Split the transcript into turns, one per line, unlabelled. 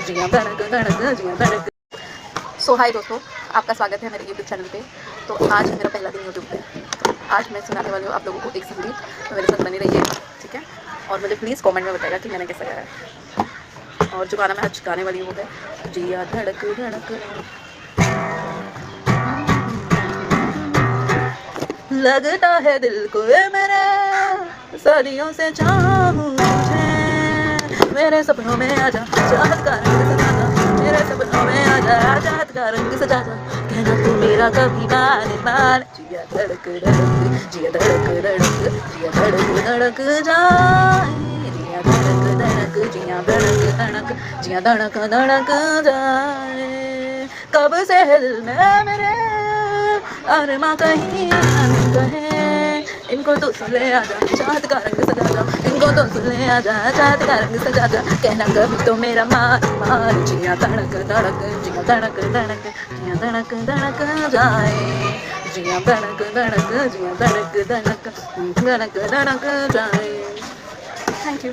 जिया धड़क धड़क जिया धड़क। सो हाय दोस्तों, आपका स्वागत है मेरे यूट्यूब चैनल पे। तो आज मेरा पहला दिन यूट्यूब पे। तो आज मैं सुनाने वाली हूँ आप लोगों को एक संगीत, तो मेरे साथ बनी रहिए, ठीक है। और मुझे प्लीज़ कमेंट में बताएगा कि मैंने कैसा गाया है। और जो गाना मैं आज गाने वाली हूँ वो है जिया धड़क धड़क। लगता है दिल को ये मेरे सदियों से चाहूँ तुझे, मेरे सपनों में आजा चाहत का रंग सजा जा, मेरे सपनों में आजा चाहत का रंग सजा जा, कहना तू मेरा कभी माने मान। जिया धड़क धड़क जिया धड़क धड़क जिया धड़क धड़क जाए, जिया धड़क धड़क जिया धड़क धड़क जिया धड़क धड़क जाए। कब से दिल में मेरे अरमा कहीं कहे, इनको तो सुन ले आजा चाहत का रंग सजा जा, इनको तो सुन ले आजा चाहत का रंग सजा जा, कहना कभी तो मेरा मान मान। जिया धड़क धड़क जिया धड़क धड़क जिया धड़क धड़क जाए, जिया धड़क धड़क जिया धड़क धड़क धड़क धड़क जाए। Thank you.